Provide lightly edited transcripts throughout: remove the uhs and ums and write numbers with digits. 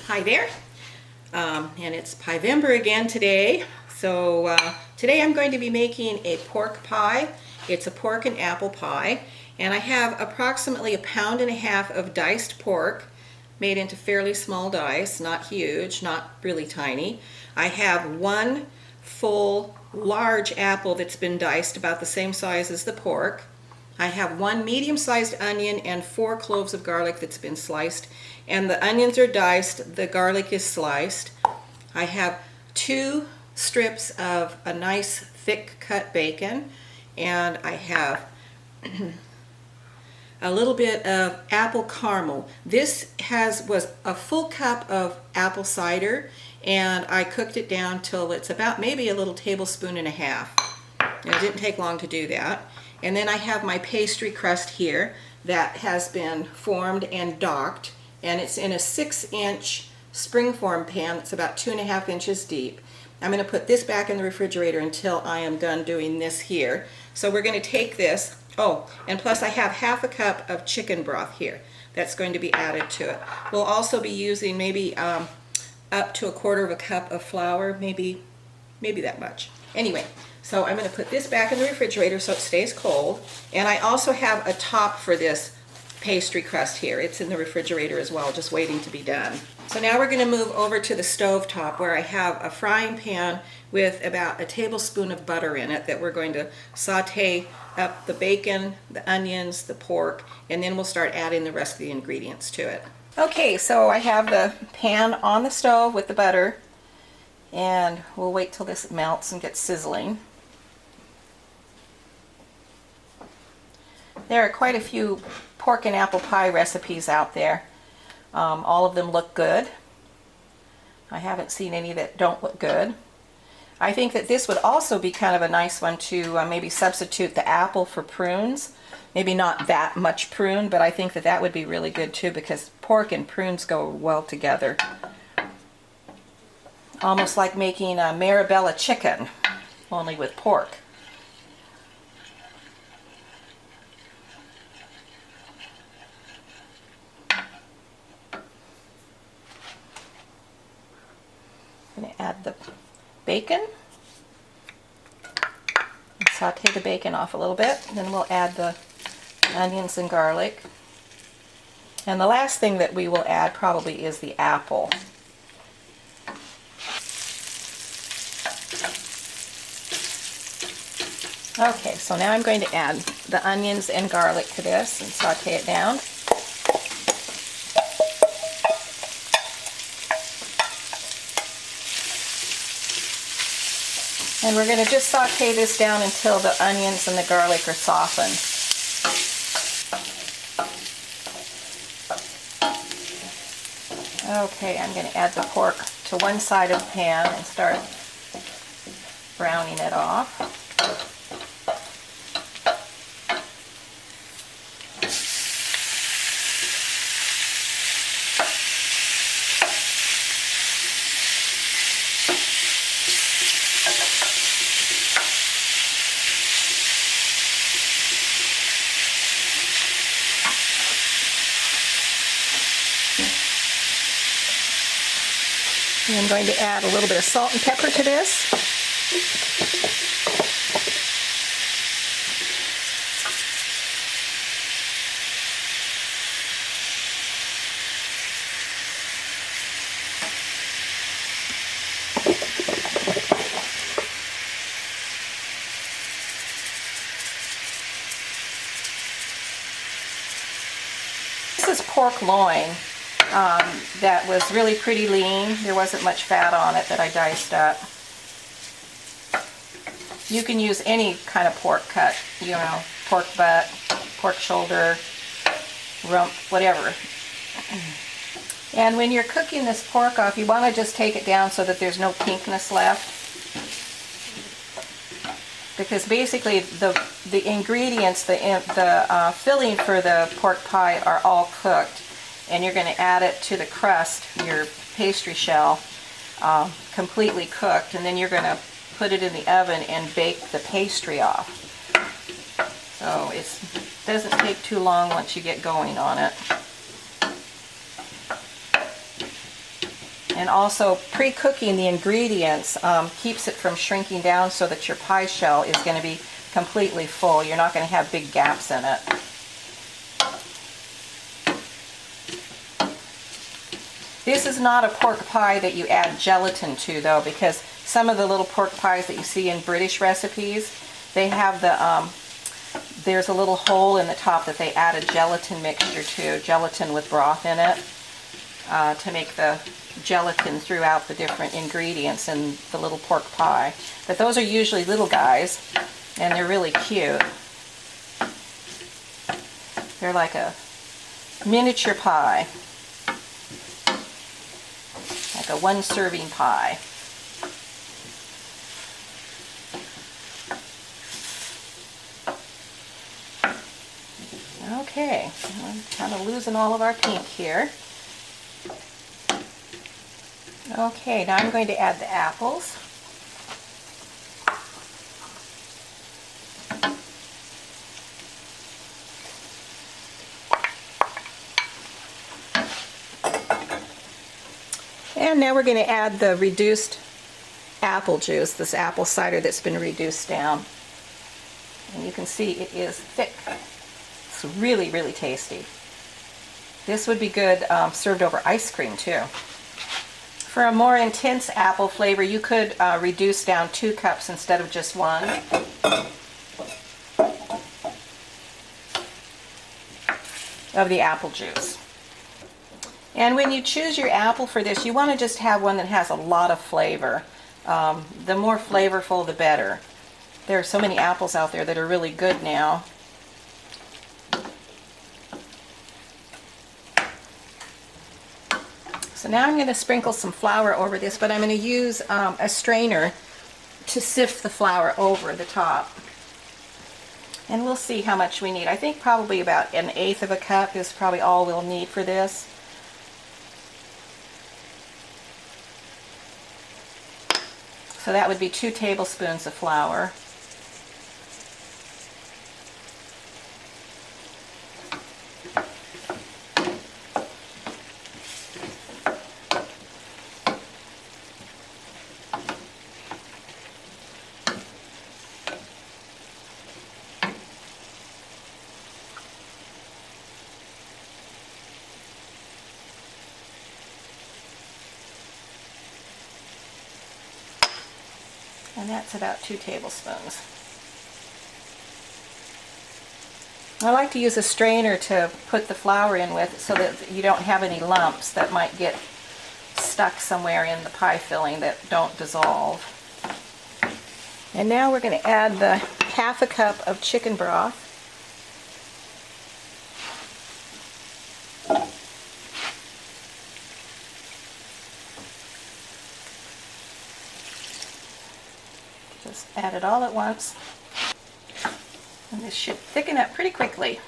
Hi there, and it's Pievember again today. So today I'm going to be making a pork pie. It's a pork and apple pie, and I have approximately 1.5 pounds of diced pork made into fairly small dice, not huge, not really tiny. I have one full large apple that's been diced about the same size as the pork. I have one medium-sized onion and 4 cloves of garlic that's been sliced, and the onions are diced, the garlic is sliced. I have 2 strips of a nice thick cut bacon, and I have a little bit of apple caramel. This was a full cup of apple cider, and I cooked it down till it's about maybe a little tablespoon and a half. And it didn't take long to do that. And then I have my pastry crust here that has been formed and docked, and it's in a 6-inch springform pan that's about 2.5 inches deep. I'm going to put this back in the refrigerator until I am done doing this here. So we're going to take this, and plus I have 1/2 cup of chicken broth here that's going to be added to it. We'll also be using maybe up to 1/4 cup of flour, maybe that much. Anyway, so I'm going to put this back in the refrigerator so it stays cold. And I also have a top for this pastry crust here. It's in the refrigerator as well, just waiting to be done. So now we're going to move over to the stove top, where I have a frying pan with about a tablespoon of butter in it that we're going to saute up the bacon, the onions, the pork, and then we'll start adding the rest of the ingredients to it. Okay, so I have the pan on the stove with the butter, and we'll wait till this melts and gets sizzling. There are quite a few pork and apple pie recipes out there. All of them look good. I haven't seen any that don't look good. I think that this would also be kind of a nice one to maybe substitute the apple for prunes. Maybe not that much prune, but I think that that would be really good too, because pork and prunes go well together. Almost like making a Marabella chicken, only with pork. I'm going to add the bacon. Saute the bacon off a little bit, then we'll add the onions and garlic. And the last thing that we will add probably is the apple. Okay, so now I'm going to add the onions and garlic to this and saute it down. And we're going to just saute this down until the onions and the garlic are softened. Okay, I'm going to add the pork to one side of the pan and start browning it off. And I'm going to add a little bit of salt and pepper to this. This is pork loin. That was really pretty lean. There wasn't much fat on it that I diced up. You can use any kind of pork cut, you know, pork butt, pork shoulder, rump, whatever. And when you're cooking this pork off, you want to just take it down so that there's no pinkness left. Because basically the ingredients, the filling for the pork pie are all cooked. And you're going to add it to the crust, your pastry shell, completely cooked, and then you're going to put it in the oven and bake the pastry off. So it doesn't take too long once you get going on it. And also pre-cooking the ingredients keeps it from shrinking down so that your pie shell is going to be completely full. You're not going to have big gaps in it. This is not a pork pie that you add gelatin to, though, because some of the little pork pies that you see in British recipes, they have there's a little hole in the top that they add a gelatin mixture to, gelatin with broth in it, to make the gelatin throughout the different ingredients in the little pork pie. But those are usually little guys, and they're really cute. They're like a miniature pie, like a one-serving pie. Okay, I'm kind of losing all of our pink here. Okay, now I'm going to add the apples. And now we're going to add the reduced apple juice, this apple cider that's been reduced down. And you can see it is thick. It's really, really tasty. This would be good served over ice cream too. For a more intense apple flavor, you could reduce down 2 cups instead of just 1. Of the apple juice. And when you choose your apple for this, you want to just have one that has a lot of flavor. The more flavorful, the better. There are so many apples out there that are really good now. So now I'm going to sprinkle some flour over this, but I'm going to use a strainer to sift the flour over the top. And we'll see how much we need. I think probably about 1/8 of a cup is probably all we'll need for this. So that would be 2 tablespoons of flour. And that's about 2 tablespoons. I like to use a strainer to put the flour in with so that you don't have any lumps that might get stuck somewhere in the pie filling that don't dissolve. And now we're going to add the 1/2 cup of chicken broth. Just add it all at once. And this should thicken up pretty quickly.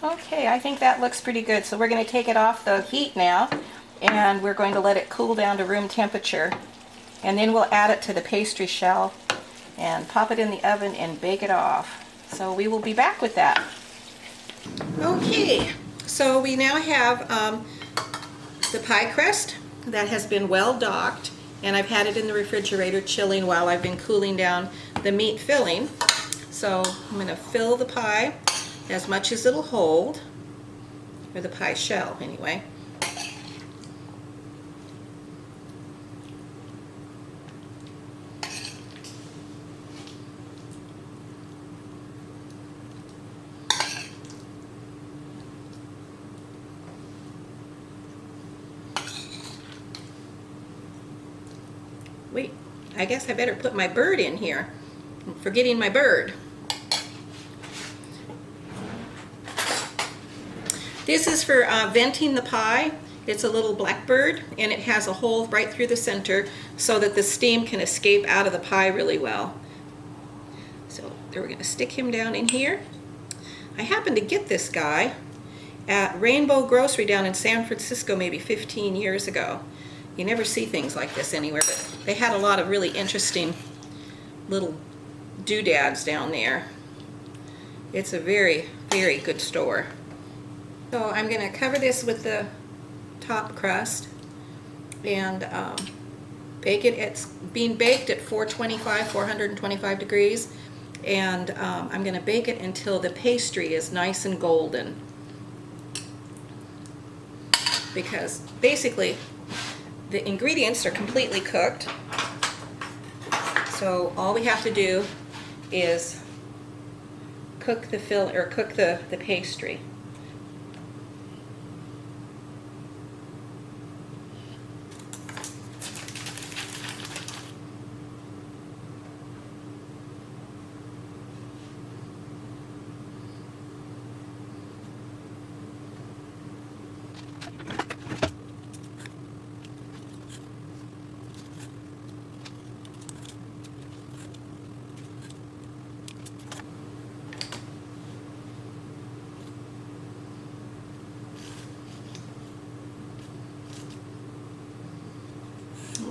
Okay, I think that looks pretty good. So we're going to take it off the heat now, and we're going to let it cool down to room temperature. And then we'll add it to the pastry shell and pop it in the oven and bake it off. So we will be back with that. Okay, so we now have the pie crust that has been well docked, and I've had it in the refrigerator chilling while I've been cooling down the meat filling. So I'm going to fill the pie as much as it'll hold, or the pie shell anyway. Wait, I guess I better put my bird in here. I'm forgetting my bird. This is for venting the pie. It's a little blackbird, and it has a hole right through the center so that the steam can escape out of the pie really well. So we're going to stick him down in here. I happened to get this guy at Rainbow Grocery down in San Francisco maybe 15 years ago. You never see things like this anywhere, but they had a lot of really interesting little doodads down there. It's a very, very good store. So I'm going to cover this with the top crust and bake it. It's being baked at 425 degrees, and I'm going to bake it until the pastry is nice and golden, because basically the ingredients are completely cooked, so all we have to do is cook the pastry.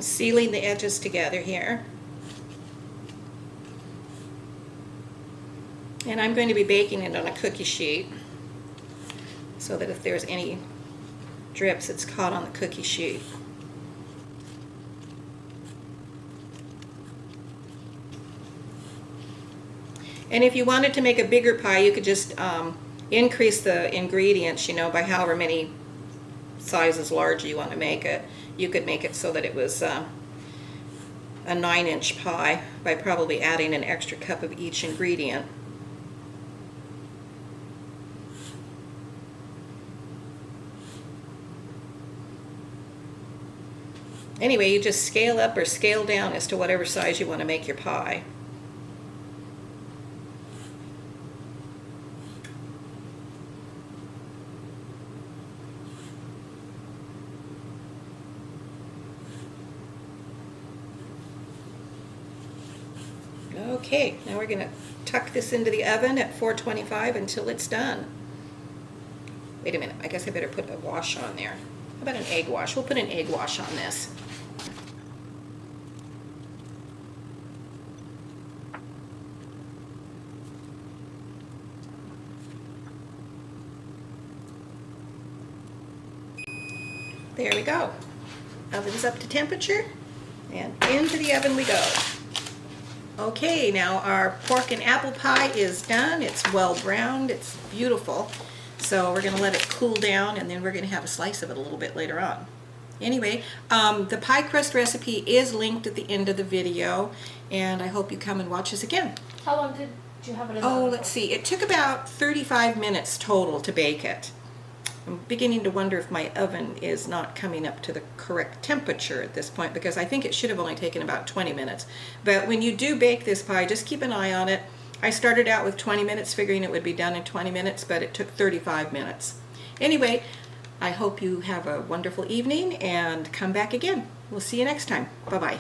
Sealing the edges together here. And I'm going to be baking it on a cookie sheet so that if there's any drips, it's caught on the cookie sheet. And if you wanted to make a bigger pie, you could just increase the ingredients, by however many sizes larger you want to make it. You could make it so that it was a 9-inch pie by probably adding an extra cup of each ingredient. Anyway, you just scale up or scale down as to whatever size you want to make your pie. Okay, now we're going to tuck this into the oven at 425 until it's done. Wait a minute, I guess I better put a wash on there. How about an egg wash? We'll put an egg wash on this. There we go. Oven's up to temperature, and into the oven we go. Okay, now our pork and apple pie is done. It's well browned. It's beautiful. So we're going to let it cool down, and then we're going to have a slice of it a little bit later on. Anyway, the pie crust recipe is linked at the end of the video, and I hope you come and watch us again. How long did you have it in the Oh, oven let's for? see. It took about 35 minutes total to bake it. I'm beginning to wonder if my oven is not coming up to the correct temperature at this point, because I think it should have only taken about 20 minutes. But when you do bake this pie, just keep an eye on it. I started out with 20 minutes figuring it would be done in 20 minutes, but it took 35 minutes. Anyway, I hope you have a wonderful evening and come back again. We'll see you next time. Bye-bye.